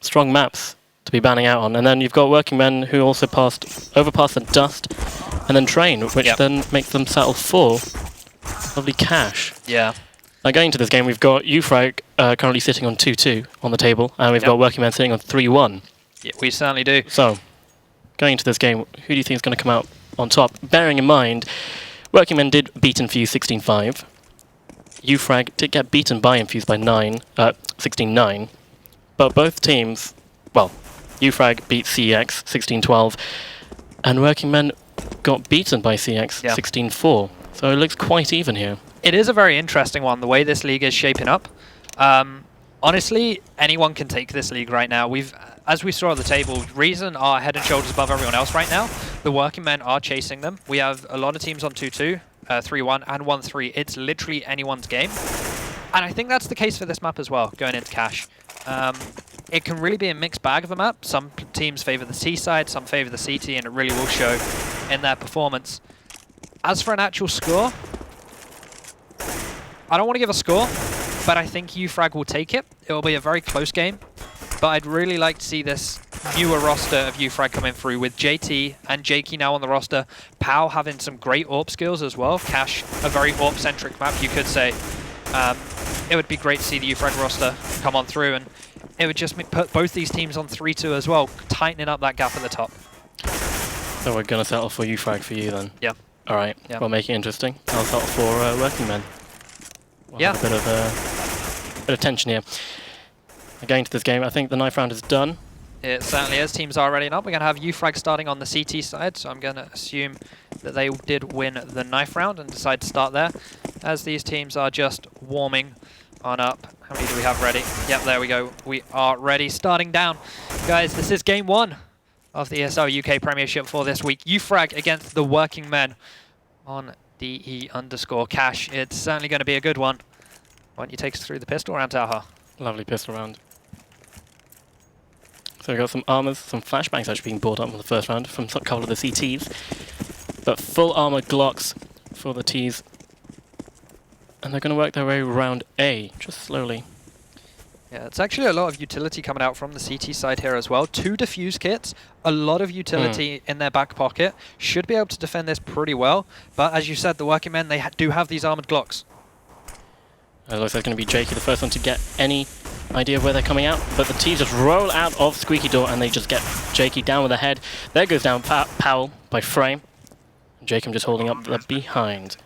strong maps to be banning out on. And then you've got Working Men who also overpassed the Dust, and then Train, which then makes them settle for lovely cash. Yeah. Now going into this game, we've got Ufrag currently sitting on 2-2 on the table, and we've got Working Men sitting on 3-1. Yeah, we certainly do. So, going into this game, who do you think is going to come out on top? Bearing in mind, Working Men did beat Infuse 16-5. Ufrag did get beaten by Infuse by 16-9. But both teams, well, Ufrag beat CEX 16-12, and Working Men got beaten by CEX 16-4. So it looks quite even here. It is a very interesting one, the way this league is shaping up. Honestly, anyone can take this league right now. As we saw at the table, Reason are head and shoulders above everyone else right now. The Working Men are chasing them. We have a lot of teams on 2-2, 3-1, and 1-3. It's literally anyone's game. And I think that's the case for this map as well, going into Cash. It can really be a mixed bag of a map. Some teams favor the C side, some favor the CT, and it really will show in their performance. As for an actual score, I don't want to give a score, but I think Ufrag will take it. It will be a very close game, but I'd really like to see this newer roster of Ufrag coming through with JT and Jakey now on the roster. Pau having some great AWP skills as well. Cash, a very AWP-centric map, you could say. It would be great to see the Ufrag roster come on through, and it would just put both these teams on 3-2 as well, tightening up that gap at the top. So we're going to settle for Ufrag for you then? Yeah. All right, we'll make it interesting. I'll settle for Working Men. We'll have a bit of tension here. Going to this game, I think the knife round is done. It certainly is. Teams are ready up. We're going to have Ufrag starting on the CT side, so I'm going to assume that they did win the knife round and decide to start there, as these teams are just warming on up. How many do we have ready? Yep, there we go. We are ready. Starting down. Guys, this is game 1 of the ESL UK Premiership for this week. Ufrag against the Working Men on DE_Cash. It's certainly going to be a good one. Why don't you take us through the pistol round, Taha? Lovely pistol round. So we've got some armors, some flashbangs actually being brought up in the first round from a couple of the CTs. But full armor Glocks for the Ts. And they're going to work their way around A, just slowly. Yeah, it's actually a lot of utility coming out from the CT side here as well. 2 defuse kits, a lot of utility in their back pocket. Should be able to defend this pretty well. But as you said, the Working Men, they do have these armored Glocks. It looks like it's going to be Jakey, the first one to get any idea of where they're coming out. But the T's just roll out of Squeaky Door and they just get Jakey down with the head. There goes down Powell by Frame. Jacob just holding up the behind.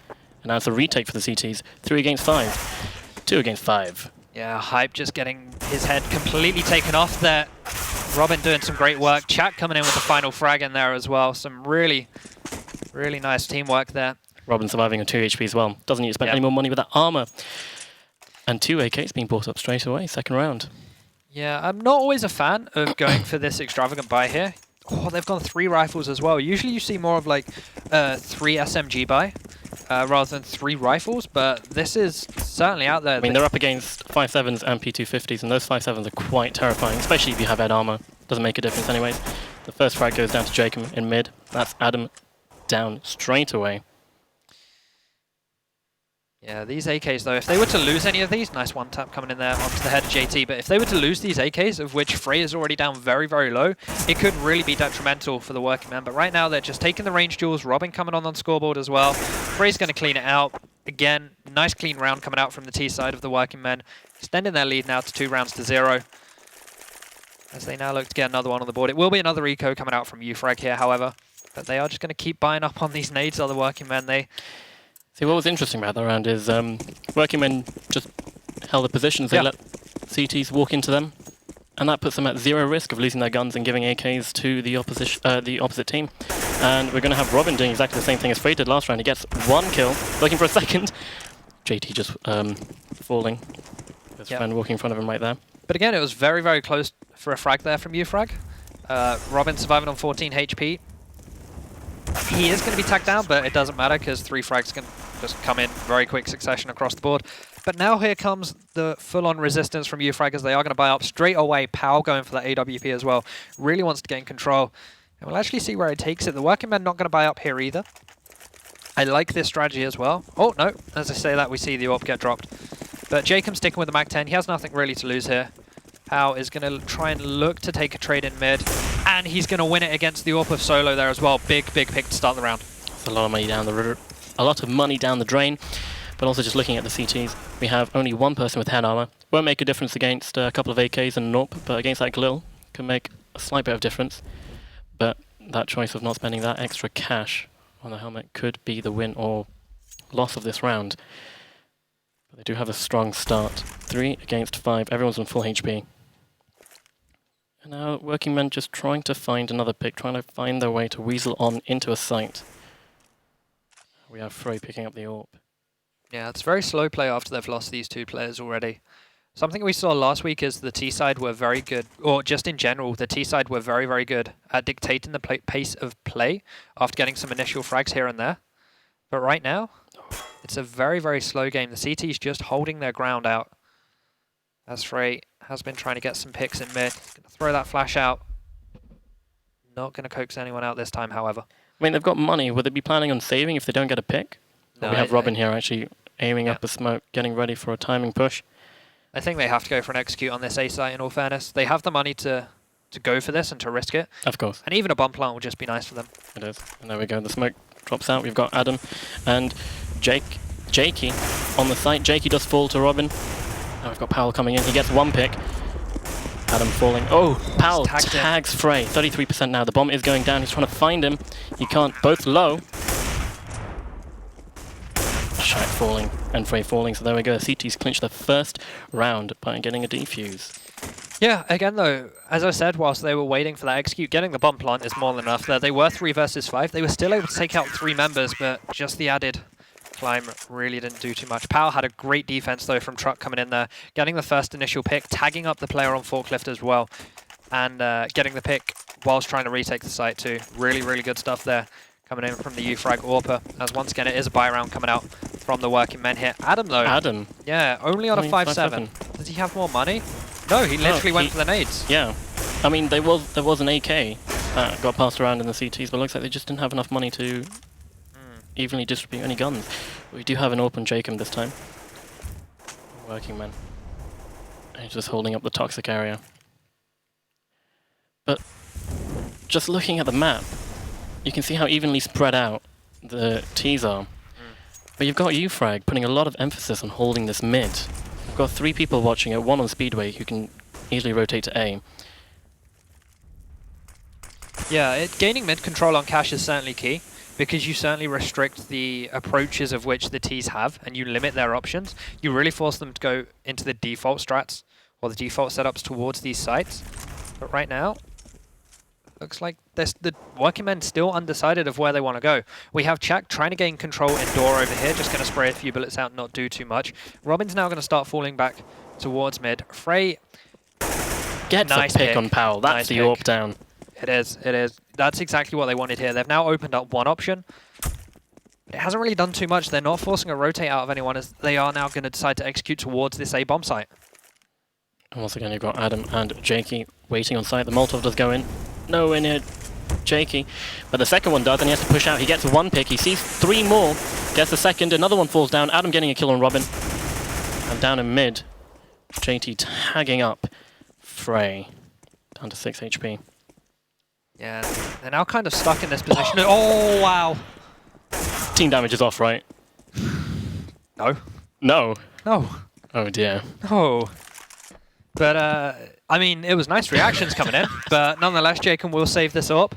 And now it's a retake for the CTs. 3 against 5. 2 against 5. Yeah, Hype just getting his head completely taken off there. Robin doing some great work. Chat coming in with the final frag in there as well. Some really, really nice teamwork there. Robin surviving on 2 HP as well. Doesn't need to spend any more money with that armor. And 2 AKs being brought up straight away, second round. Yeah, I'm not always a fan of going for this extravagant buy here. Oh, they've gone 3 rifles as well. Usually you see more of like 3 SMG buy rather than 3 rifles, but this is certainly out there. I mean, they're up against 5.7s and P250s, and those 5.7s are quite terrifying, especially if you have head armor. Doesn't make a difference anyways. The first frag goes down to Jacob in mid. That's Adam down straight away. Yeah, these AKs though, if they were to lose any of these, nice one tap coming in there onto the head of JT, but if they were to lose these AKs, of which Frey is already down very, very low, it could really be detrimental for the Working Men. But right now they're just taking the range duels, Robin coming on scoreboard as well. Frey's going to clean it out. Again, nice clean round coming out from the T side of the Working Men, extending their lead now to 2 rounds to 0. As they now look to get another one on the board. It will be another eco coming out from Ufrag here, however, but they are just going to keep buying up on these nades, are the Working Men. See, what was interesting about that round is Working Men just held the positions. They let CTs walk into them, and that puts them at 0 risk of losing their guns and giving AKs to the opposite team. And we're going to have Robin doing exactly the same thing as Frey did last round. He gets 1 kill, looking for a second. JT just falling. His friend walking in front of him right there. But again, it was very, very close for a frag there from Ufrag. Robin surviving on 14 HP. He is going to be tagged down, but it doesn't matter because 3 frags can just come in very quick succession across the board. But now here comes the full-on resistance from Ufrag as they are going to buy up straight away. Powell going for that AWP as well. Really wants to gain control. And we'll actually see where it takes it. The Working Men not going to buy up here either. I like this strategy as well. Oh, no. As I say that, we see the AWP get dropped. But Jacob sticking with the Mag 10. He has nothing really to lose here. Pau is going to try and look to take a trade in mid, and he's going to win it against the AWP of Solo there as well. Big pick to start the round. It's a lot of money down the river, a lot of money down the drain. But also just looking at the CTs, we have only one person with head armor. Won't make a difference against a couple of AKs and an AWP, but against that Glil, can make a slight bit of difference. But that choice of not spending that extra cash on the helmet could be the win or loss of this round. But they do have a strong start. 3 against 5, everyone's on full HP. And now Working Men just trying to find another pick, trying to find their way to weasel on into a site. We have Frey picking up the AWP. Yeah, it's very slow play after they've lost these 2 players already. Something we saw last week is the T side were very good, or just in general, the T side were very, very good at dictating the pace of play after getting some initial frags here and there. But right now, it's a very, very slow game. The CT's just holding their ground out. As Frey has been trying to get some picks in mid. He's going to throw that flash out. Not going to coax anyone out this time, however. I mean, they've got money. Would they be planning on saving if they don't get a pick? No, we have Robin here actually aiming up a smoke, getting ready for a timing push. I think they have to go for an execute on this A site, in all fairness. They have the money to go for this and to risk it. Of course. And even a bomb plant will just be nice for them. It is. And there we go. The smoke drops out. We've got Adam and Jakey on the site. Jakey does fall to Robin. Now we've got Powell coming in. He gets 1 pick. Adam falling. Oh, Powell tags Frey. 33% now. The bomb is going down. He's trying to find him. He can't. Both low. Shaq falling and Frey falling. So there we go. CT's clinched the first round by getting a defuse. Yeah, again though, as I said, whilst they were waiting for that execute, getting the bomb plant is more than enough there. They were 3 versus 5. They were still able to take out 3 members, but just the added climb really didn't do too much. Powell had a great defense though from Truck coming in there, getting the first initial pick, tagging up the player on forklift as well, and getting the pick whilst trying to retake the site too. Really, really good stuff there coming in from the Ufrag AWPer, as once again it is a buy round coming out from the Working Men here. Adam though. Adam. Yeah, only on a 5-7. Does he have more money? No, he literally went for the nades. Yeah. I mean, there was an AK that got passed around in the CTs, but it looks like they just didn't have enough money to evenly distribute any guns. We do have an open Jacob this time. Working Man. And he's just holding up the toxic area. But just looking at the map, you can see how evenly spread out the T's are. But you've got Ufrag putting a lot of emphasis on holding this mid. We've got 3 people watching it, 1 on Speedway who can easily rotate to A. Yeah, gaining mid control on Cash is certainly key, because you certainly restrict the approaches of which the T's have, and you limit their options. You really force them to go into the default strats, or the default setups towards these sites. But right now, looks like the Working Men still undecided of where they want to go. We have Chak trying to gain control indoor over here, just going to spray a few bullets out, not do too much. Robin's now going to start falling back towards mid. Frey gets a pick on Powell. That's the AWP down. It is, it is. That's exactly what they wanted here. They've now opened up one option. It hasn't really done too much. They're not forcing a rotate out of anyone, as they are now going to decide to execute towards this A bomb site. And once again, you've got Adam and Jakey waiting on site. The Molotov does go in. Nowhere near Jakey. But the second one does, and he has to push out. He gets 1 pick. He sees 3 more. Gets the second. Another one falls down. Adam getting a kill on Robin. And down in mid, JT tagging up Frey. Down to 6 HP. Yeah, they're now kind of stuck in this position. Oh, wow. Team damage is off, right? No. No. No. Oh, dear. No. But, I mean, it was nice reactions coming in, but nonetheless, Jacob will save this up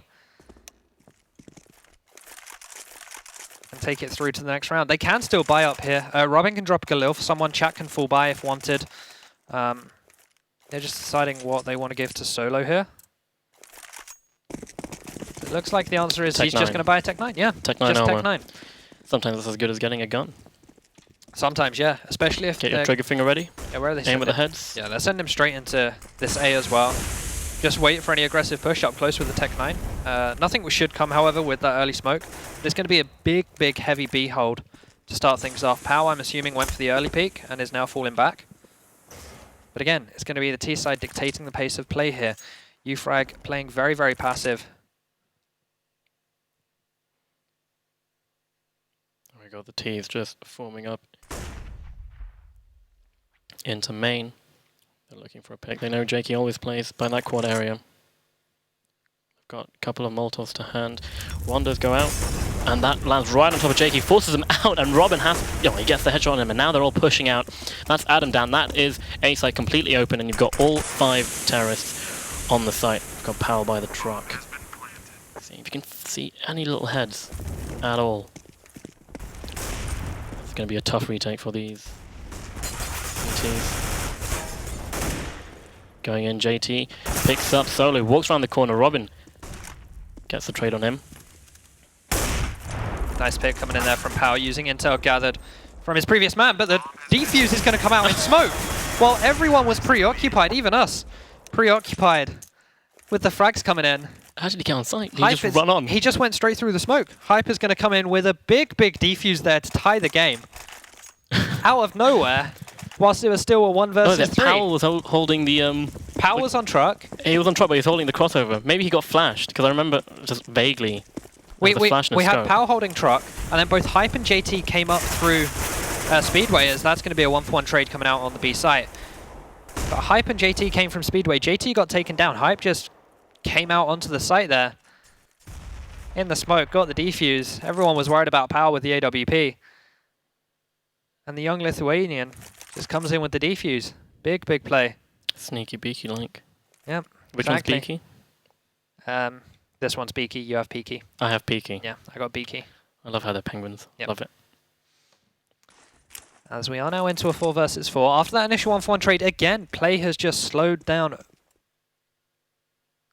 and take it through to the next round. They can still buy up here. Robin can drop Galil for someone. Chat can full buy if wanted. They're just deciding what they want to give to Solo here. It looks like the answer is he's just going to buy a Tech 9. Yeah, Tech 9 just armor. Tech 9. Sometimes that's as good as getting a gun. Sometimes, yeah, especially if get your trigger finger ready. Yeah, where are they? Aim with the heads. Yeah, they'll send him straight into this A as well. Just wait for any aggressive push up close with the Tech 9. Nothing should come, however, with that early smoke. There's going to be a big, heavy B hold to start things off. Pow, I'm assuming, went for the early peek and is now falling back. But again, it's going to be the T side dictating the pace of play here. Ufrag playing very, very passive. There we go, the T is just forming up into main. They're looking for a pick. They know Jakey always plays by that quad area. Got a couple of Molotovs to hand. Wonders go out, and that lands right on top of Jakey, forces him out, and Robin has, he gets the headshot on him, and now they're all pushing out. That's Adam down. That is A side completely open, and you've got all 5 terrorists on the site. You've got Powell by the truck. See if you can see any little heads at all. It's going to be a tough retake for these CTs. Going in, JT picks up Solo, walks around the corner. Robin gets the trade on him. Nice pick coming in there from Power, using intel gathered from his previous man, but the defuse is going to come out in smoke. While everyone was preoccupied, even us, preoccupied with the frags coming in. How did he get on site? Did he just run on? He just went straight through the smoke. Hype is going to come in with a big defuse there to tie the game. Out of nowhere, whilst it was still a 1 versus 3. Powell was holding the... Powell was on truck. He was on truck, but he was holding the crossover. Maybe he got flashed, because I remember just vaguely... We had Powell holding truck, and then both Hype and JT came up through Speedway, as that's going to be a 1-for-1 trade coming out on the B site. But Hype and JT came from Speedway. JT got taken down. Hype just came out onto the site there. In the smoke, got the defuse. Everyone was worried about Powell with the AWP. And the young Lithuanian just comes in with the defuse. Big play. Sneaky beaky like. Yep. Which exactly. one's beaky? This one's beaky, you have peaky. I have peaky. Yeah, I got beaky. I love how they're penguins. Yep. Love it. As we are now into a 4 versus 4. After that initial 1-for-1 trade, again, play has just slowed down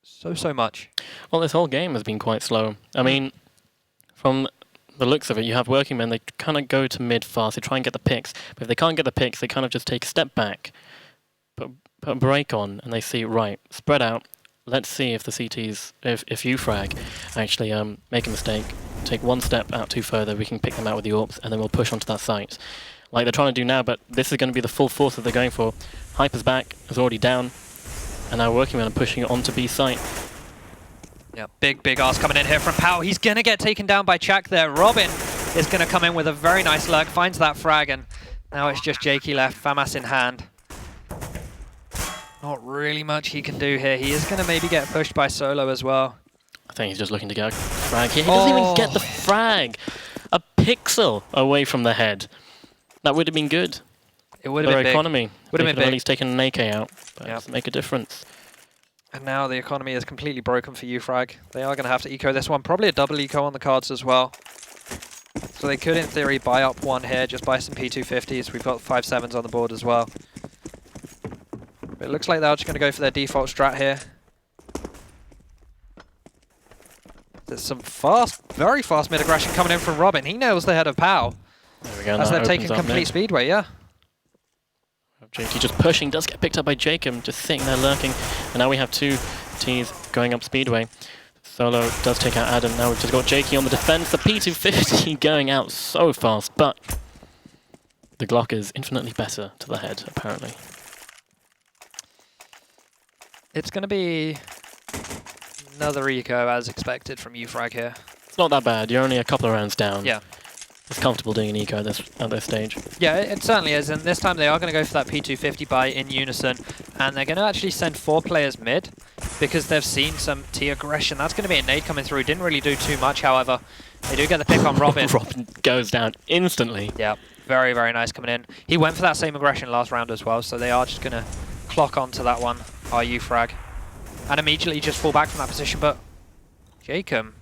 so much. Well, this whole game has been quite slow. I mean, from the looks of it, you have working men, they kind of go to mid fast, they try and get the picks. But if they can't get the picks, they kind of just take a step back, put a break on, and they see, right, spread out. Let's see if the CTs, if Ufrag actually make a mistake, take one step out too further, we can pick them out with the AWPs, and then we'll push onto that site. Like they're trying to do now, but this is going to be the full force that they're going for. Hyper's back, is already down, and now working on pushing it onto B site. Yeah, big ass coming in here from Powell. He's going to get taken down by Chak there. Robin is going to come in with a very nice lurk, finds that frag, and now it's just Jakey left, FAMAS in hand. Not really much he can do here. He is going to maybe get pushed by Solo as well. I think he's just looking to get a frag here. He doesn't even get the frag. A pixel away from the head. That would have been good. It would have been big. Economy. Would have been big. At least taken an AK out. But it doesn't make a difference. And now the economy is completely broken for Ufrag. They are going to have to eco this one. Probably a double eco on the cards as well. So they could, in theory, buy up one here. Just buy some P250s. We've got 5.7s on the board as well. But it looks like they're just going to go for their default strat here. There's some very fast mid-aggression coming in from Robin. He nails the head of Powell. There we go. As they're taking complete speedway, yeah. JT just pushing, does get picked up by Jacob, just sitting there lurking. And now we have 2 Ts going up speedway. Solo does take out Adam. Now we've just got Jakey on the defense. The P250 going out so fast, but the Glock is infinitely better to the head, apparently. It's going to be another eco as expected from Ufrag here. It's not that bad. You're only a couple of rounds down. Yeah. It's comfortable doing an eco at this stage. Yeah, it certainly is. And this time they are going to go for that P250 buy in unison. And they're going to actually send 4 players mid because they've seen some T aggression. That's going to be a nade coming through. Didn't really do too much, however. They do get the pick on Robin. Robin goes down instantly. Yeah, very nice coming in. He went for that same aggression last round as well, so they are just going to clock onto that one, our Ufrag. And immediately just fall back from that position. But Jacob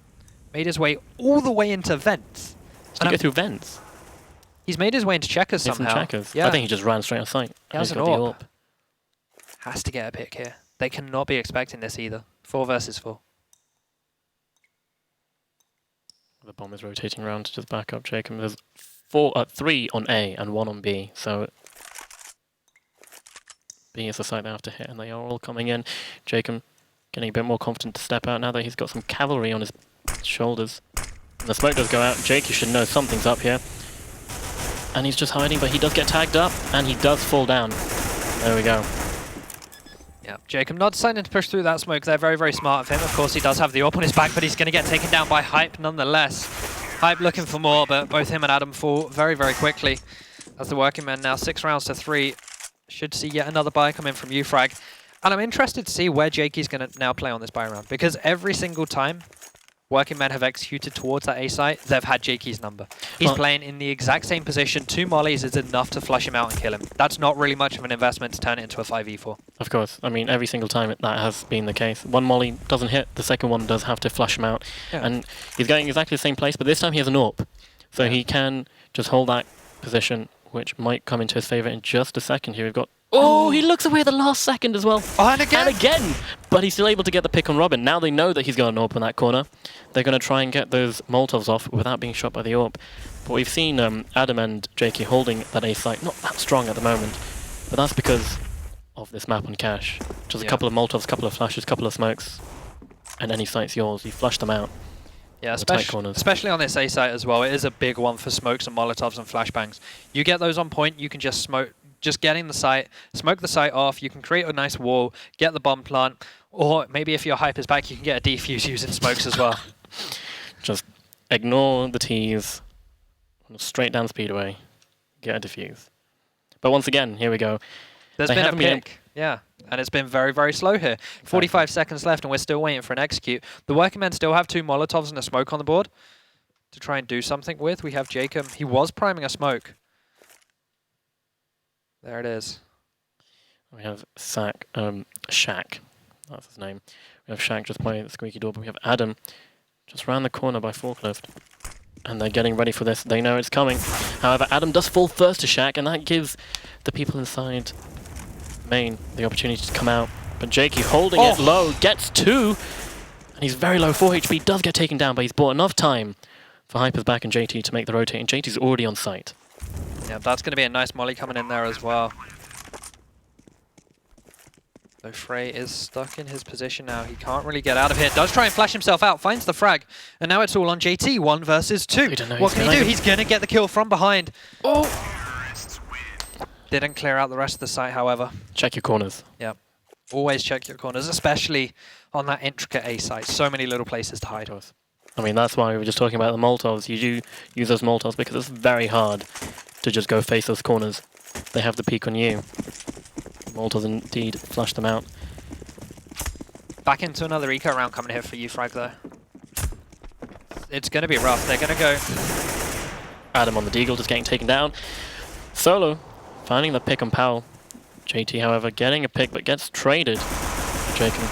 made his way all the way into vents. Did he go through vents? He's made his way into checkers somehow. Checkers. Yeah. I think he just ran straight on site. He has an AWP. Has to get a pick here. They cannot be expecting this either. 4 versus 4. The bomb is rotating around to just back up Jacob. There's 3 on A and 1 on B. So B is the site they have to hit, and they are all coming in. Jacob getting a bit more confident to step out now that he's got some cavalry on his shoulders. And the smoke does go out. Jake, you should know something's up here. And he's just hiding, but he does get tagged up, and he does fall down. There we go. Yeah, Jacob not deciding to push through that smoke. They're very smart of him. Of course, he does have the AWP on his back, but he's going to get taken down by Hype nonetheless. Hype looking for more, but both him and Adam fall very quickly. As the working men now 6 rounds to 3. should see yet another buy come in from Ufrag. And I'm interested to see where Jakey's going to now play on this buy round, because every single time working men have executed towards that A site, they've had Jakey's number. He's playing in the exact same position. 2 mollies is enough to flush him out and kill him. That's not really much of an investment to turn it into a 5v4. Of course. I mean, every single time that has been the case. One molly doesn't hit, the second one does have to flush him out. Yeah. And he's going exactly the same place, but this time he has an AWP. So he can just hold that position, which might come into his favour in just a second. Here we've got... Oh, he looks away at the last second as well. Oh, and again! And again! But he's still able to get the pick on Robin. Now they know that he's going to AWP in that corner. They're going to try and get those Molotovs off without being shot by the AWP. But we've seen Adam and JK holding that A site, not that strong at the moment. But that's because of this map on cache. Just a couple of Molotovs, a couple of flashes, a couple of smokes, and any site's yours. You flush them out. Yeah, especially on this A site as well. It is a big one for smokes and Molotovs and flashbangs. You get those on point, you can just smoke. Just getting the site, smoke the site off, you can create a nice wall, get the bomb plant, or maybe if your hype is back, you can get a defuse using smokes as well. Just ignore the T's, straight down Speedway, get a defuse. But once again, here we go. There's been a pick, yeah, and it's been very, very slow here. Exactly. 45 seconds left and we're still waiting for an execute. The working men still have 2 Molotovs and a smoke on the board to try and do something with. We have Jacob. He was priming a smoke. There it is. We have Shaq, that's his name. We have Shaq just by the squeaky door, but we have Adam just round the corner by forklift. And they're getting ready for this. They know it's coming. However, Adam does fall first to Shaq, and that gives the people inside main the opportunity to come out. But Jakey holding it low, gets 2, and he's very low, 4 HP, does get taken down, but he's bought enough time for Hyper's back and JT to make the rotate, and JT's already on site. Yeah, that's going to be a nice molly coming in there as well. So Frey is stuck in his position now. He can't really get out of here. Does try and flash himself out, finds the frag. And now it's all on JT, 1 versus 2. What can he do? He's going to get the kill from behind. Oh! Didn't clear out the rest of the site, however. Check your corners. Yep. Always check your corners, especially on that intricate A site. So many little places to hide. I mean, that's why we were just talking about the Molotovs. You do use those Molotovs because it's very hard to just go face those corners. They have the peek on you. Molotovs indeed flush them out. Back into another eco round coming here for Ufrag though. It's going to be rough. They're going to go... Adam on the Deagle just getting taken down. Solo finding the pick on Powell. JT, however, getting a pick but gets traded. Jacob.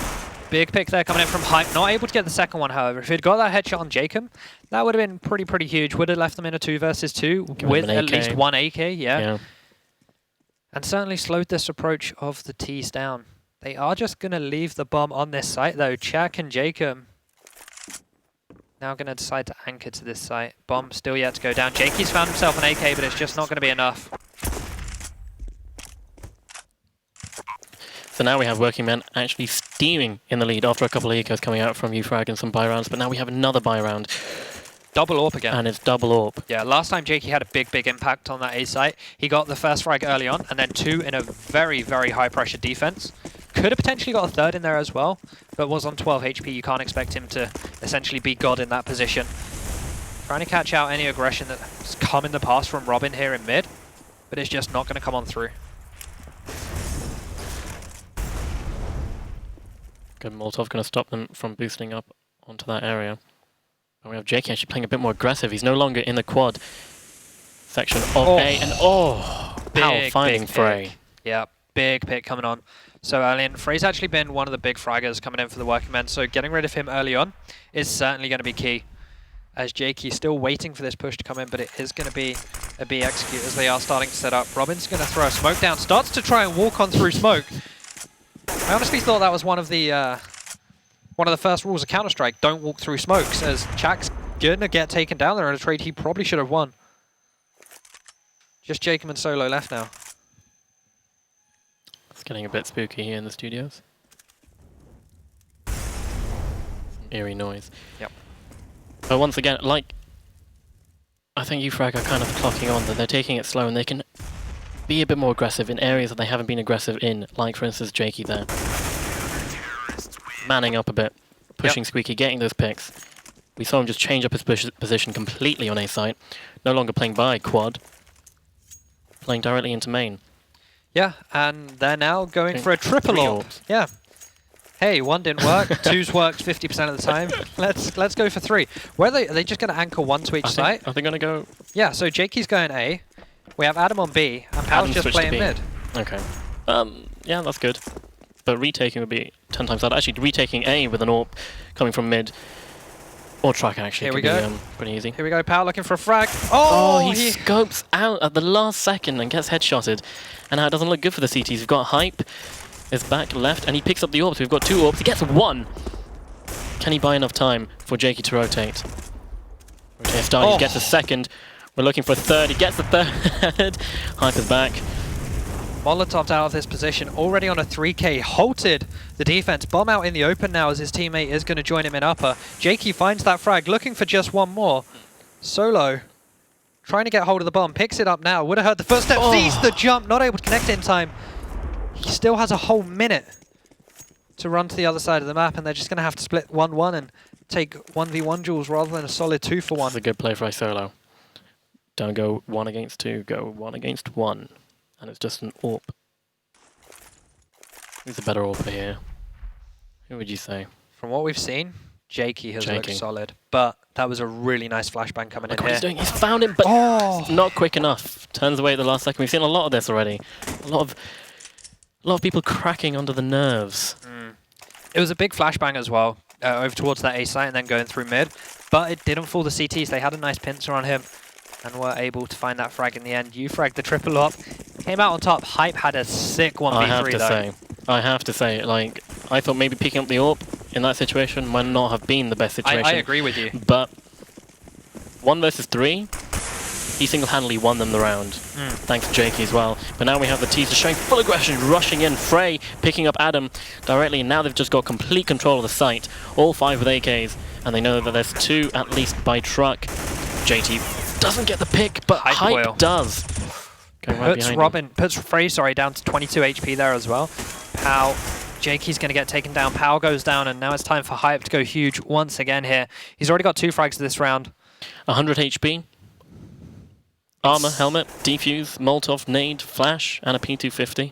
Big pick there coming in from Hype. Not able to get the second one, however. If he'd got that headshot on Jacob, that would have been pretty huge. Would have left them in a 2 versus 2 with at least 1 AK, yeah. And certainly slowed this approach of the T's down. They are just going to leave the bomb on this site, though. Chak and Jacob now going to decide to anchor to this site. Bomb still yet to go down. Jakey's found himself an AK, but it's just not going to be enough. So now we have working men actually steaming in the lead after a couple of ecos coming out from Ufrag and some buy rounds, but now we have another buy round. Double AWP again. And it's double AWP. Yeah, last time Jakey had a big impact on that A site. He got the first frag early on, and then 2 in a very high pressure defense. Could have potentially got a 3rd in there as well, but was on 12 HP. You can't expect him to essentially be God in that position. Trying to catch out any aggression that's come in the past from Robin here in mid, but it's just not going to come on through. Good Molotov going to stop them from boosting up onto that area. And we have JK actually playing a bit more aggressive. He's no longer in the quad section of A. And Powell finding Frey. Yeah, big pick coming on so early. And Frey's actually been one of the big fraggers coming in for the working men. So getting rid of him early on is certainly going to be key. As Jakey's still waiting for this push to come in, but it is going to be a B execute as they are starting to set up. Robin's going to throw a smoke down. Starts to try and walk on through smoke. I honestly thought that was one of the first rules of Counter-Strike. Don't walk through smokes, as Chak's gonna get taken down there in a trade he probably should have won. Just Jacob and Solo left now. It's getting a bit spooky here in the studios. Some eerie noise. Yep. But once again, like, I think Ufrag are kind of clocking on that they're taking it slow and they can be a bit more aggressive in areas that they haven't been aggressive in, like for instance Jakey there. Manning up a bit, pushing Squeaky, getting those picks. We saw him just change up his position completely on A site. No longer playing by quad, playing directly into main. Yeah, and they're now going Okay, for a triple 3 AWP. AWPs. Yeah. Hey, one didn't work. Two's worked 50% of the time. Let's go for 3. Where are they just going to anchor one to each site? Are they going to go? Yeah, so Jakey's going A. We have Adam on B, and Pal's Adam just switched to playing B. mid. Okay. Yeah, that's good. But retaking would be 10 times that. Actually, retaking A with an AWP coming from mid or track actually Here we could go. be pretty easy. Here we go, Pal looking for a frag. Oh, he scopes out at the last second and gets headshotted. And now it doesn't look good for the CTs. We've got Hype is back left, and he picks up the AWPs. We've got 2 AWPs. He gets 1. Can he buy enough time for Jakey to rotate? Rotate start. He gets a second. We're looking for a third. He gets the third. Hype is back. Molotov's out of this position, already on a 3k, halted the defense. Bomb out in the open now as his teammate is going to join him in upper. Jakey finds that frag, looking for just one more. Solo, trying to get hold of the bomb, picks it up now. Would have heard the first step, sees the jump, not able to connect it in time. He still has a whole minute to run to the other side of the map, and they're just going to have to split 1-1 and take 1v1 duels rather than a solid 2-for-1. That's a good play for Solo. Don't go 1 against 2, go 1 against 1. And it's just an AWP. Who's a better AWP here? Who would you say? From what we've seen, Jakey has looked solid, but that was a really nice flashbang coming in here. What he's doing, he's found him, but not quick enough. Turns away at the last second. We've seen a lot of this already. A lot of people cracking under the nerves. It was a big flashbang as well, over towards that A site and then going through mid, but it didn't fool the CTs. They had a nice pincer on him and were able to find that frag in the end. Ufrag the triple up, came out on top. Hype had a sick 1v3 though. I have to say, like, I thought maybe picking up the AWP in that situation might not have been the best situation. I agree with you. But 1 versus 3, he single-handedly won them the round. Thanks to Jakey as well. But now we have the teaser showing full aggression, rushing in. Frey picking up Adam directly. Now they've just got complete control of the site. All 5 with AKs, and they know that there's 2 at least by truck. JT doesn't get the pick, but Hype does. Puts Frey down to 22 HP there as well. Pal, Jakey's going to get taken down. Pal goes down, and now it's time for Hype to go huge once again here. He's already got 2 frags this round. 100 HP. Armor, helmet, defuse, Molotov, nade, flash, and a P250.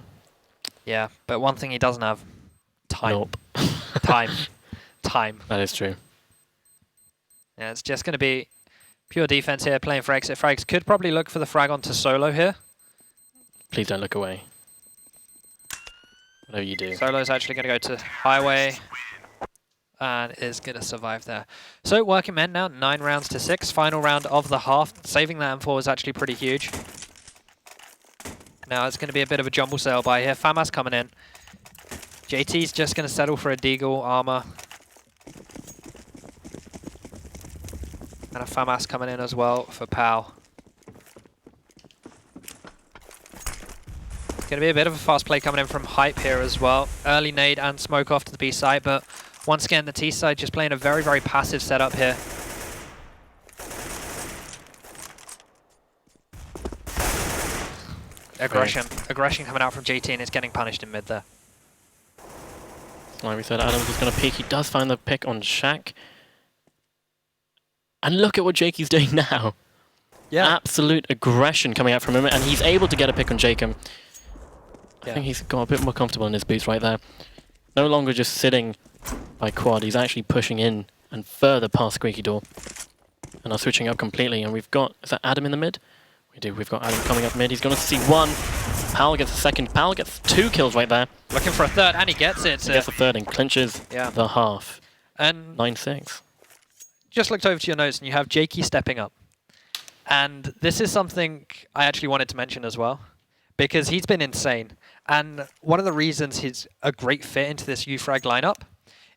Yeah, but one thing he doesn't have. Time. Nope. Time. That is true. Yeah, it's just going to be pure defense here, playing for exit frags. Could probably look for the frag onto Solo here. Please don't look away. Whatever you do. Solo's actually going to go to highway and is going to survive there. So working men now, 9 rounds to 6. Final round of the half. Saving that M4 was actually pretty huge. Now it's going to be a bit of a jumble sale by here. FAMAS coming in. JT's just going to settle for a Deagle armor. And a FAMAS coming in as well for Pal. Going to be a bit of a fast play coming in from Hype here as well. Early nade and smoke off to the B side, but once again the T side just playing a very, very passive setup here. Aggression coming out from JT, and it's getting punished in mid there. Like we said, Adam's just going to peek. He does find the pick on Shaq. And look at what Jakey's doing now. Yeah. Absolute aggression coming out from him, and he's able to get a pick on Jacob. I think he's got a bit more comfortable in his boots right there. No longer just sitting by quad, he's actually pushing in and further past Squeaky Door. And are switching up completely, and we've got, is that Adam in the mid? We do, we've got Adam coming up mid, he's going to see 1. Pal gets a second, Pal gets 2 kills right there. Looking for a third, and he gets it. He gets the third and clinches the half. And 9-6. Just looked over to your notes, and you have Jakey stepping up. And this is something I actually wanted to mention as well, because he's been insane. And one of the reasons he's a great fit into this Ufrag lineup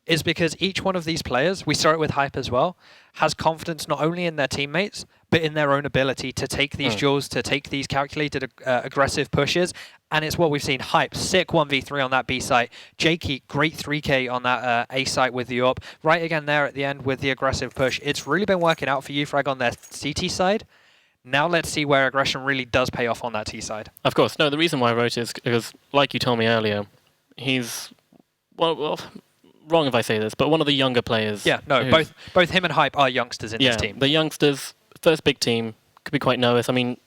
is because each one of these players, we saw it with Hype as well, has confidence not only in their teammates, but in their own ability to take these duels, to take these calculated aggressive pushes. And it's what we've seen. Hype, sick 1v3 on that B site. Jakey, great 3k on that A site with the AWP. Right again there at the end with the aggressive push. It's really been working out for Ufrag on their CT side. Now let's see where aggression really does pay off on that T side. Of course. No, the reason why I wrote it is because, like you told me earlier, he's, well, wrong if I say this, but one of the younger players. Yeah, no, both him and Hype are youngsters in this team. The youngsters, first big team, could be quite nervous. I mean,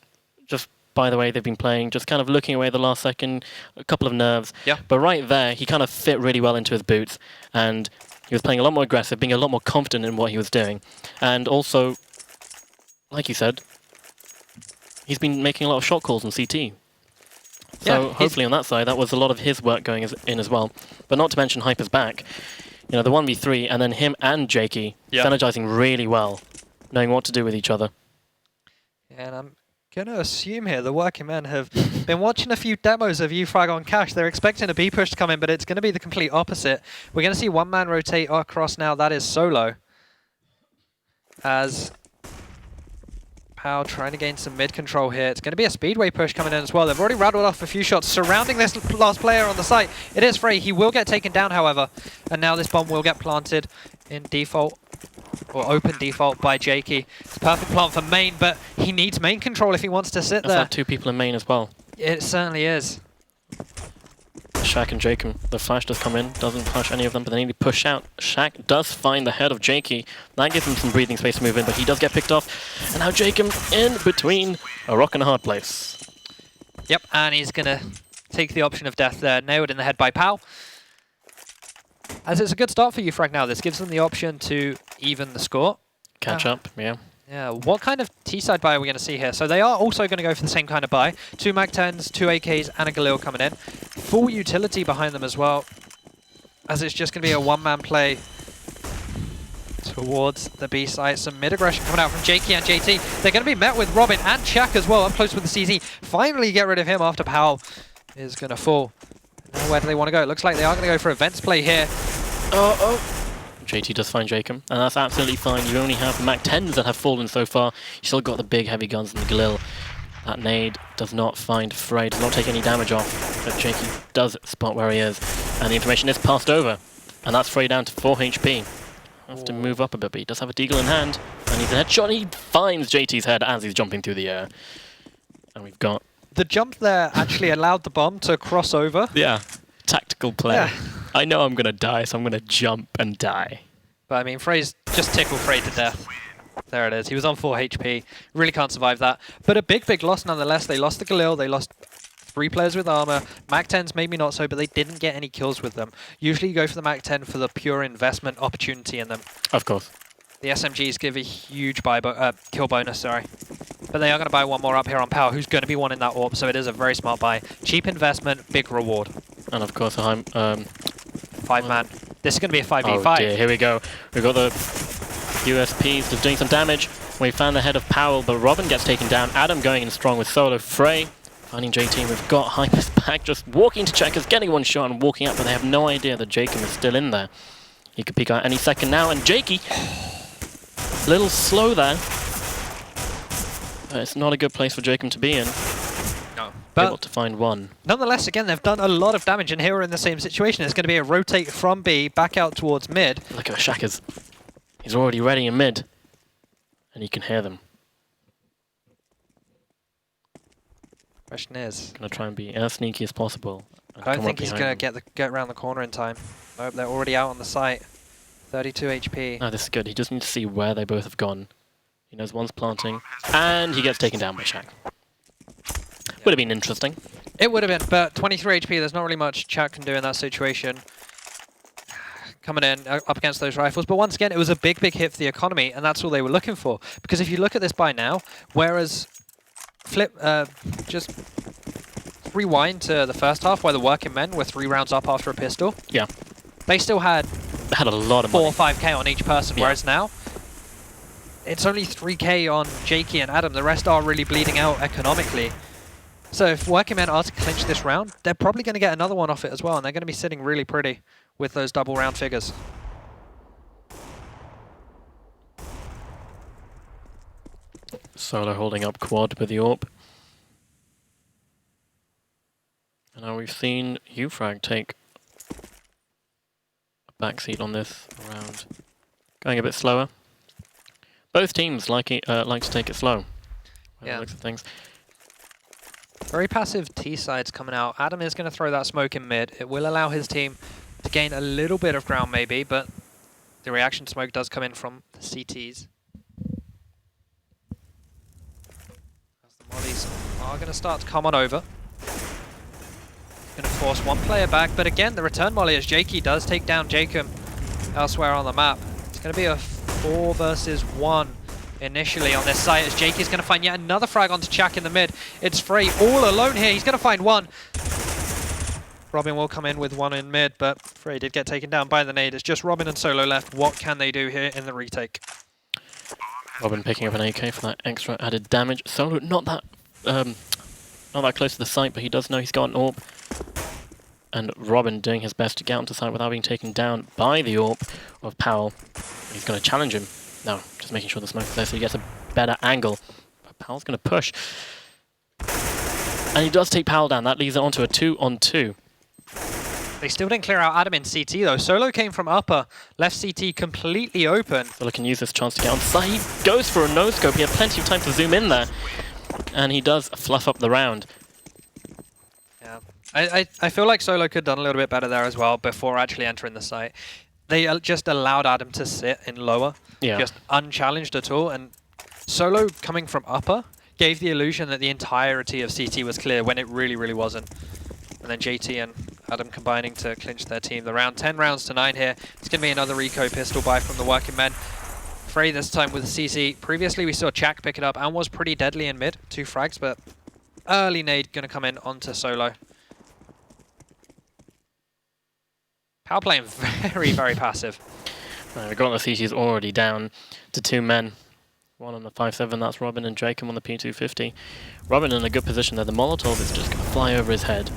just by the way they've been playing, just kind of looking away the last second, a couple of nerves. Yeah. But right there, he kind of fit really well into his boots, and he was playing a lot more aggressive, being a lot more confident in what he was doing. And also, like you said, he's been making a lot of shot calls on CT. So Yeah, hopefully on that side, that was a lot of his work going in as well. But not to mention Hyper's back. You know, the 1v3, and then him and Jakey synergizing really well, knowing what to do with each other. And I'm going to assume here the working men have been watching a few demos of Ufrag on Cash. They're expecting a B push to come in, but it's going to be the complete opposite. We're going to see one man rotate across now. That is Solo. As Pow trying to gain some mid control here. It's going to be a speedway push coming in as well. They've already rattled off a few shots surrounding this last player on the site. It is Frey. He will get taken down, however. And now this bomb will get planted in default, or open default by Jakey. It's a perfect plant for main, but he needs main control if he wants to sit there. That's 2 people in main as well. It certainly is. Shaq and Jacob. The flash does come in, doesn't flash any of them, but they need to push out. Shaq does find the head of Jakey. That gives him some breathing space to move in, but he does get picked off. And now Jacob in between a rock and a hard place. Yep, and he's going to take the option of death there. Nailed in the head by Pow. As it's a good start for Ufrag now. This gives them the option to even the score. Catch up, yeah. Yeah, what kind of T-side buy are we going to see here? So they are also going to go for the same kind of buy. 2 Mag-10s, 2 AKs, and a Galil coming in. Full utility behind them as well, as it's just going to be a one-man play towards the B site. Some mid-aggression coming out from Jakey and JT. They're going to be met with Robin and Chak as well, up close with the CZ. Finally get rid of him after Powell is going to fall. Now where do they want to go? It looks like they are going to go for a Vents play here. JT does find Jacob, and that's absolutely fine. You only have the Mag-10s that have fallen so far. You still got the big heavy guns and the Galil. That nade does not find Frey, does not take any damage off, but Jakey does spot where he is. And the information is passed over, and that's Frey down to 4 HP. Have to move up a bit, but he does have a deagle in hand, and he's a headshot. He finds JT's head as he's jumping through the air. And we've got... The jump there actually allowed the bomb to cross over. Yeah, tactical play. Yeah. I know I'm going to die, so I'm going to jump and die. But I mean, Frey's just tickled Frey to death. There it is. He was on 4 HP. Really can't survive that. But a big loss nonetheless. They lost the Galil. They lost 3 players with armor. Mag-10s maybe not so, but they didn't get any kills with them. Usually you go for the Mag-10 for the pure investment opportunity in them. Of course. The SMGs give a huge kill bonus, sorry. But they are going to buy one more up here on Power, who's going to be wanting that orb, so it is a very smart buy. Cheap investment, big reward. And of course, 5-man. This is going to be a 5v5. Oh dear, here we go. We've got the USPs just doing some damage. We found the head of Powell, but Robin gets taken down. Adam going in strong with Solo. Frey finding JT. We've got Hyper's back, just walking to checkers, getting one shot and walking out, but they have no idea that Jacob is still in there. He could peek out any second now, and Jakey, a little slow there. It's not a good place for Jacob to be in. No. Able to find one. Nonetheless, again, they've done a lot of damage, and here we're in the same situation. It's going to be a rotate from B back out towards mid. Look at the Shackers. He's already ready in mid. And you can hear them. Question is... Gonna try and be as sneaky as possible. I don't think he's going to get around the corner in time. Nope, they're already out on the site. 32 HP. No, this is good. He just needs to see where they both have gone. He knows one's planting. And he gets taken down by Shaq. Would have been interesting. It would have been, but 23 HP, there's not really much Chak can do in that situation. Coming in up against those rifles. But once again, it was a big hit for the economy, and that's all they were looking for. Because if you look at this by now, whereas just rewind to the first half where the working men were 3 rounds up after a pistol. Yeah. They still had a lot of 4 money. or 5k on each person, whereas now it's only 3k on Jakey and Adam. The rest are really bleeding out economically. So if working men are to clinch this round, they're probably going to get another one off it as well, and they're going to be sitting really pretty with those double round figures. Solo holding up quad with the AWP. And now we've seen Ufrag take a backseat on this round. Going a bit slower. Both teams like to take it slow. Yeah. Looks at things. Very passive T sides coming out. Adam is going to throw that smoke in mid. It will allow his team to gain a little bit of ground maybe, but the reaction smoke does come in from the CTs. As the mollies are going to start to come on over. Going to force one player back, but again, the return volley as Jakey does take down Jacob elsewhere on the map. It's going to be a 4 versus 1 initially on this site as Jakey's going to find yet another frag onto Chak in the mid. It's Frey all alone here. He's going to find one. Robin will come in with one in mid, but Frey did get taken down by the nade. It's just Robin and Solo left. What can they do here in the retake? Robin picking up an AK for that extra added damage. Solo not that close to the site, but he does know he's got an AWP. And Robin doing his best to get onto site without being taken down by the AWP of Powell. He's going to challenge him. No, just making sure the smoke is there so he gets a better angle. But Powell's going to push. And he does take Powell down. That leaves it onto a 2-on-2. They still didn't clear out Adam in CT though. Solo came from upper, left CT completely open. Solo can use this chance to get on site. He goes for a no-scope. He had plenty of time to zoom in there. And he does fluff up the round. Yeah, I feel like Solo could have done a little bit better there as well before actually entering the site. They just allowed Adam to sit in lower, just unchallenged at all. And Solo coming from upper gave the illusion that the entirety of CT was clear when it really, really wasn't. And then JT and Adam combining to clinch their team. The round 10 rounds to 9 here. It's going to be another Rico pistol buy from the working men. Frey this time with the CC. Previously we saw Chak pick it up and was pretty deadly in mid. 2 frags, but early nade going to come in onto Solo. Power playing very, very passive. We've got the CC's already down to 2 men. One on the 5-7, that's Robin, and Jacob on the P250. Robin in a good position there. The Molotov is just going to fly over his head.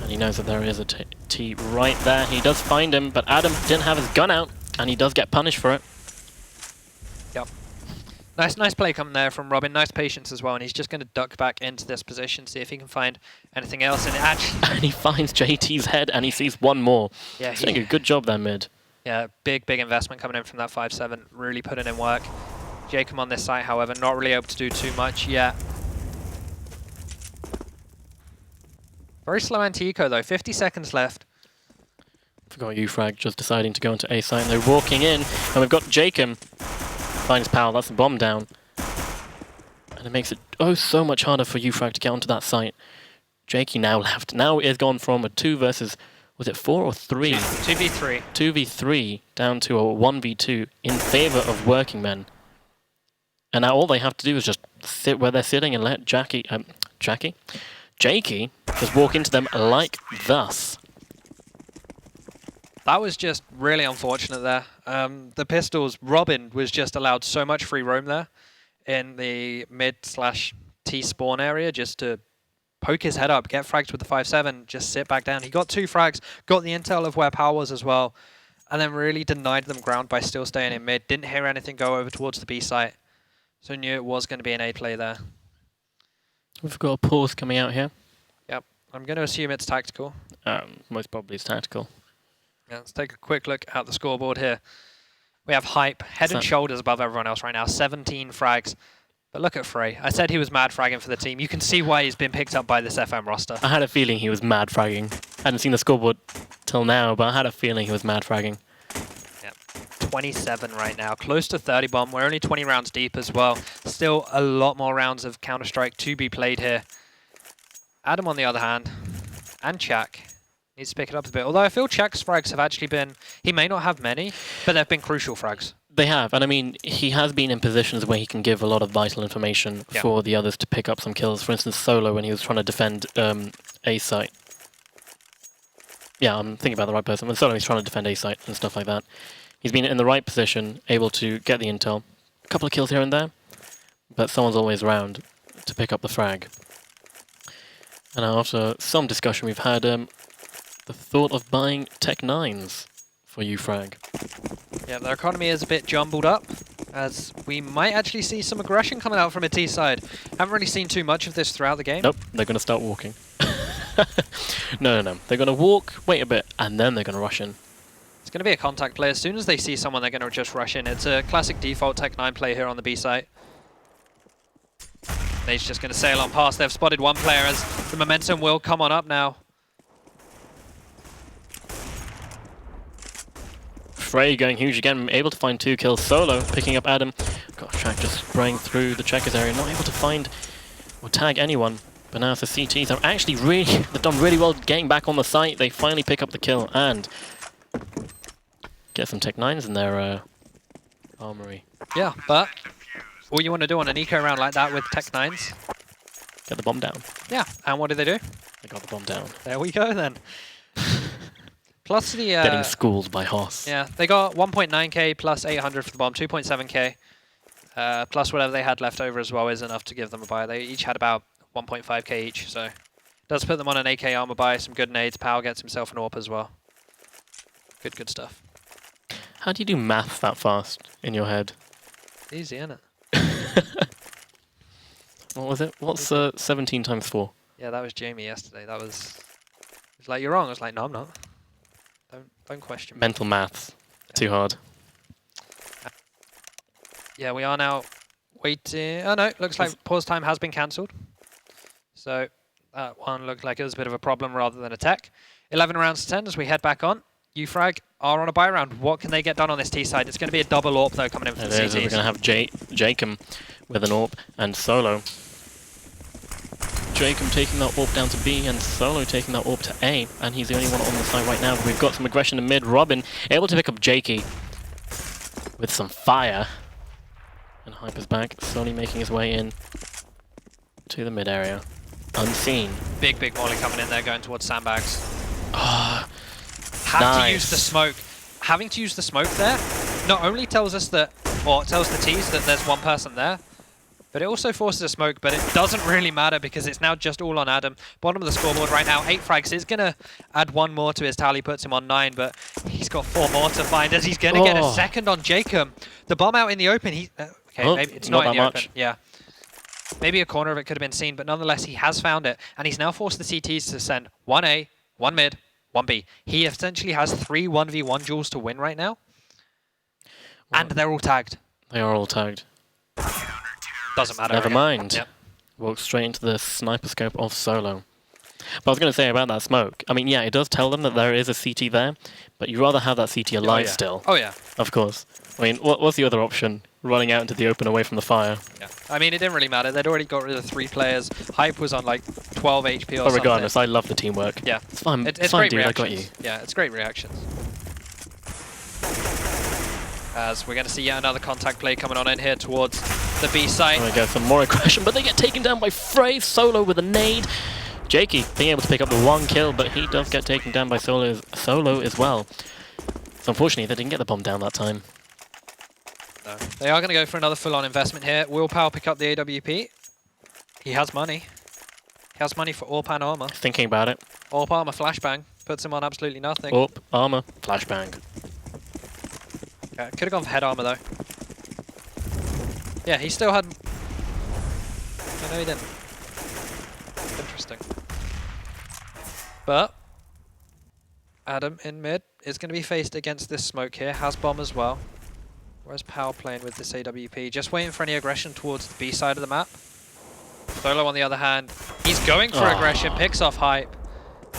And he knows that there is a T right there. He does find him, but Adam didn't have his gun out, and he does get punished for it. Yep. Nice play coming there from Robin. Nice patience as well, and he's just going to duck back into this position, see if he can find anything else. And and he finds JT's head, and he sees one more. Yeah, he's doing a good job there mid. Yeah, big investment coming in from that 5-7. Really putting in work. Jacob on this site, however, not really able to do too much yet. Very slow anti-eco though, 50 seconds left. Forgot Ufrag just deciding to go into A site, and they're walking in, and we've got Jacob. Finds Powell, that's the bomb down. And it makes it so much harder for Ufrag to get onto that site. Jakey now left. Now it's gone from a 2 versus, was it 4 or 3? 2v3. 2v3 down to a 1v2 in favor of working men. And now all they have to do is just sit where they're sitting and let Jakey just walk into them like thus. That was just really unfortunate there. The pistols, Robin was just allowed so much free roam there in the mid/T spawn area just to poke his head up, get fragged with the 5-7, just sit back down. He got 2 frags, got the intel of where Power was as well, and then really denied them ground by still staying in mid. Didn't hear anything go over towards the B site. So knew it was going to be an A play there. We've got a pause coming out here. Yep, I'm going to assume it's tactical. Most probably it's tactical. Yeah, let's take a quick look at the scoreboard here. We have Hype, head and shoulders above everyone else right now, 17 frags. But look at Frey. I said he was mad fragging for the team. You can see why he's been picked up by this FM roster. I had a feeling he was mad fragging. I hadn't seen the scoreboard till now, but I had a feeling he was mad fragging. 27 right now, close to 30 bomb. We're only 20 rounds deep as well. Still a lot more rounds of Counter-Strike to be played here. Adam, on the other hand, and Chak needs to pick it up a bit. Although I feel Chak's frags have actually been, he may not have many, but they've been crucial frags. They have, and I mean, he has been in positions where he can give a lot of vital information for the others to pick up some kills. For instance, Solo when he was trying to defend A site. Yeah, I'm thinking about the right person. When Solo was trying to defend A site and stuff like that. He's been in the right position, able to get the intel. A couple of kills here and there, but someone's always around to pick up the frag. And after some discussion, we've had the thought of buying Tech 9s for Ufrag. Yeah, their economy is a bit jumbled up, as we might actually see some aggression coming out from a T side. Haven't really seen too much of this throughout the game. Nope, they're going to start walking. No. They're going to walk, wait a bit, and then they're going to rush in. It's going to be a contact play. As soon as they see someone, they're going to just rush in. It's a classic default Tech 9 play here on the B site. Nate's just going to sail on past. They've spotted one player as the momentum will come on up now. Frey going huge again, able to find 2 kills. Solo picking up Adam. Got Chak just spraying through the checkers area, not able to find or tag anyone. But now the CTs are actually they've done really well getting back on the site. They finally pick up the kill and get some Tech 9s in their armory. Yeah, but all you want to do on an eco round like that with Tech 9s... Get the bomb down. Yeah, and what do? They got the bomb down. There we go then. Plus the... Getting schooled by Hoss. Yeah, they got 1.9k plus 800 for the bomb, 2.7k. Plus whatever they had left over as well is enough to give them a buy. They each had about 1.5k each, so... Does put them on an AK armor buy, some good nades. Power gets himself an AWP as well. Good stuff. How do you do maths that fast in your head? Easy, isn't it? What was it? What's 17 times 4? Yeah, that was Jamie yesterday. That was... He was like, you're wrong. I was like, no, I'm not. Don't question me. Mental maths. Too hard. Yeah, we are now waiting... Oh no, looks like pause time has been cancelled. So that one looked like it was a bit of a problem rather than a tech. 11 rounds to 10 as we head back on. Ufrag are on a buy round. What can they get done on this T side? It's going to be a double AWP though coming in from the CTs. We're going to have Jacob with an AWP and Solo. Jacob taking that AWP down to B and Solo taking that AWP to A, and he's the only one on the side right now. We've got some aggression in mid. Robin able to pick up Jakey with some fire. And Hyper's back, slowly making his way in to the mid area. Unseen. Big molly coming in there going towards sandbags. Ah, Have to use the smoke. Having to use the smoke there not only tells us that, or tells the T's that there's one person there, but it also forces a smoke, but it doesn't really matter because it's now just all on Adam. Bottom of the scoreboard right now, 8 frags. Is going to add 1 more to his tally, puts him on 9, but he's got 4 more to find as he's going to get a second on Jacob. The bomb out in the open, okay, maybe it's not in the open. Yeah. Maybe a corner of it could have been seen, but nonetheless, he has found it, and he's now forced the CTs to send 1A, 1 mid, 1B. He essentially has 3 1v1 duels to win right now, and they're all tagged. They are all tagged. Doesn't matter. Never mind. Yep. Walk straight into the sniper scope of Solo. But I was going to say about that smoke. I mean, yeah, it does tell them that there is a CT there, but you'd rather have that CT alive still. Oh, yeah. Of course. I mean, what's the other option? Running out into the open away from the fire. Yeah. I mean, it didn't really matter. They'd already got rid of 3 players. Hype was on like 12 HP or something. But regardless, I love the teamwork. Yeah. It's fun. It's fun, great dude. reactions. I got you. Yeah, it's great reactions. As we're going to see yet another contact play coming on in here towards the B site. There we go, some more aggression, but they get taken down by Frey. Solo with a nade. Jakey being able to pick up the 1 kill, but he does get taken down by Solo as well. So unfortunately, they didn't get the bomb down that time. No. They are going to go for another full-on investment here. Will Power pick up the AWP? He has money. He has money for AWP and armor. Thinking about it. AWP armor flashbang puts him on absolutely nothing. AWP, armor, flashbang. Could have gone for head armor though. Yeah, he still had... Oh, no, he didn't. Interesting. But Adam in mid is going to be faced against this smoke here. Has bomb as well. Where's Power playing with this AWP? Just waiting for any aggression towards the B side of the map. Solo on the other hand, he's going for aggression, picks off Hype.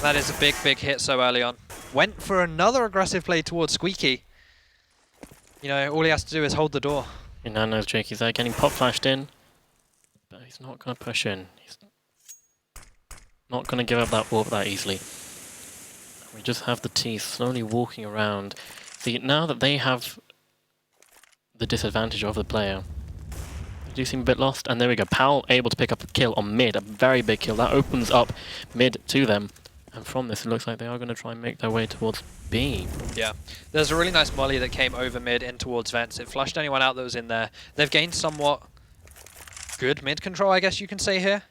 That is a big hit so early on. Went for another aggressive play towards Squeaky. You know, all he has to do is hold the door. He now knows Jakey's there, getting pop flashed in. But he's not going to push in. He's not going to give up that AWP that easily. We just have the T slowly walking around. See, now that they have the disadvantage of the player, they do seem a bit lost. And there we go, Powell able to pick up a kill on mid, a very big kill. That opens up mid to them. And from this, it looks like they are going to try and make their way towards B. Yeah. There's a really nice molly that came over mid in towards vents. It flushed anyone out that was in there. They've gained somewhat good mid control, I guess you can say here.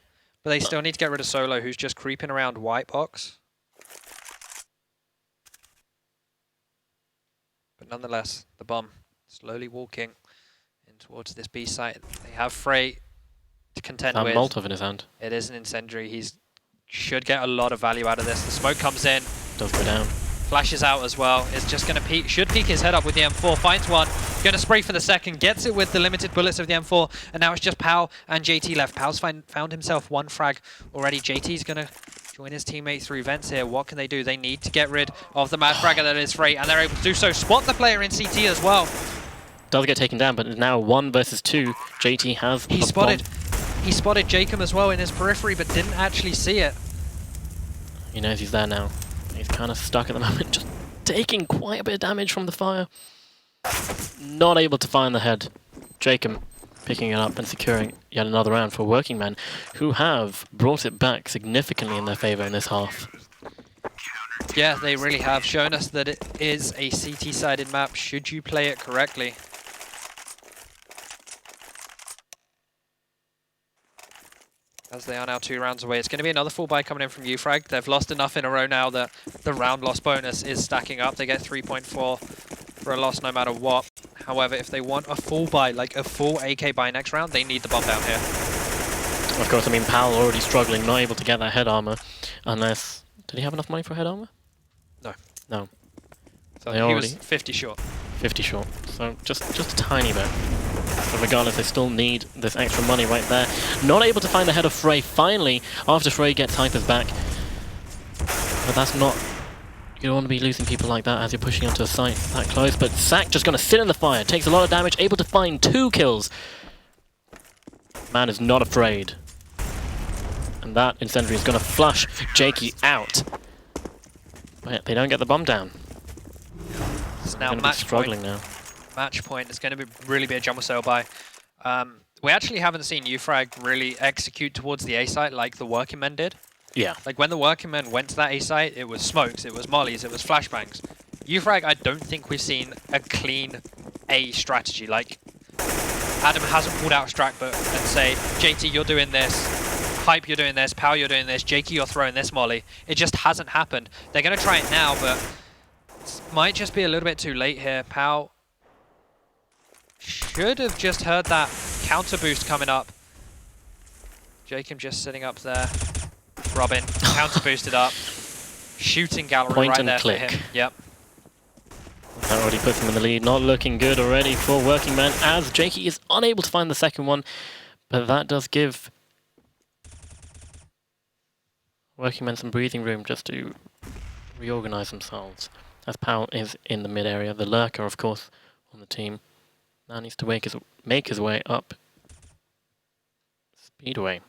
But they still need to get rid of Solo, who's just creeping around white box. But nonetheless, the bomb slowly walking in towards this B site. They have Frey to contend with. Molotov in his hand. It is an incendiary. He's should get a lot of value out of this. The smoke comes in. Does go down. Flashes out as well. Is just going to peek. Should peek his head up with the M4. Finds one. Going to spray for the second. Gets it with the limited bullets of the M4. And now it's just Pow and JT left. Pow's found himself 1 frag already. JT's going to join his teammate through vents here. What can they do? They need to get rid of the mad fragger that is Frey. And they're able to do so. Spot the player in CT as well. Does get taken down, but now 1 versus 2. JT has He's spotted. He spotted Jacob as well in his periphery, but didn't actually see it. He knows he's there now. He's kind of stuck at the moment, just taking quite a bit of damage from the fire. Not able to find the head. Jacob picking it up and securing yet another round for Working Men, who have brought it back significantly in their favour in this half. Yeah, they really have shown us that it is a CT-sided map, should you play it correctly. As they are now 2 rounds away. It's going to be another full buy coming in from Ufrag. They've lost enough in a row now that the round loss bonus is stacking up. They get 3.4 for a loss no matter what. However, if they want a full buy, like a full AK buy next round, they need the bomb down here. Of course, I mean, Powell already struggling, not able to get that head armor, unless... Did he have enough money for head armor? No. No. So he was 50 short. 50 short. So just a tiny bit. But regardless, they still need this extra money right there. Not able to find the head of Frey finally, after Frey gets Hypers back. But that's not... You don't want to be losing people like that as you're pushing onto a site that close. But Sack just going to sit in the fire. Takes a lot of damage, able to find 2 kills. Man is not afraid. And that incendiary is going to flush Jakey out. But they don't get the bomb down. It's now match struggling now. Match point is going to really be a jumble sale buy. We actually haven't seen Ufrag really execute towards the A site like the Working Men did. Yeah. Like when the Working Men went to that A site, it was smokes, it was mollies, it was flashbangs. Ufrag, I don't think we've seen a clean A strategy. Like Adam hasn't pulled out a strat book and say, JT, you're doing this. Hype, you're doing this. Pow, you're doing this. Jakey, you're throwing this molly. It just hasn't happened. They're going to try it now, but it might just be a little bit too late here. Pow should have just heard that counter boost coming up. Jacob just sitting up there. Robin, counter boosted up. Shooting gallery Point right and there click. for him. Yep. That already puts him in the lead. Not looking good already for Working Men, as Jakey is unable to find the second one. But that does give Working Men some breathing room just to reorganize themselves. As Powell is in the mid area, the lurker, of course, on the team now needs to make his way up Speedway.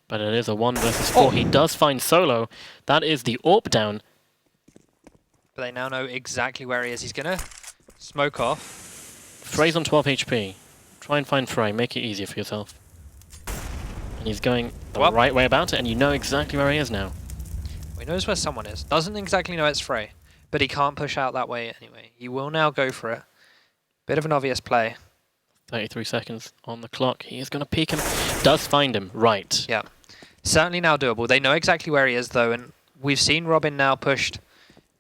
But it is a 1 versus 4. He does find Solo. That is the AWP down. But they now know exactly where he is. He's going to smoke off. Frey's on 12 HP. Try and find Frey. Make it easier for yourself. And he's going the right way about it, and you know exactly where he is now. He knows where someone is. Doesn't exactly know it's Frey, but he can't push out that way anyway. He will now go for it. Bit of an obvious play. 33 seconds on the clock. He is going to peek him. Does find him. Right. Yeah. Certainly now doable. They know exactly where he is, though, and we've seen Robin now pushed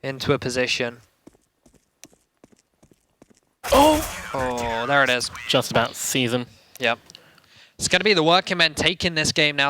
into a position. Oh, there it is. Just about sees him. Yep. It's going to be the Working Men taking this game now.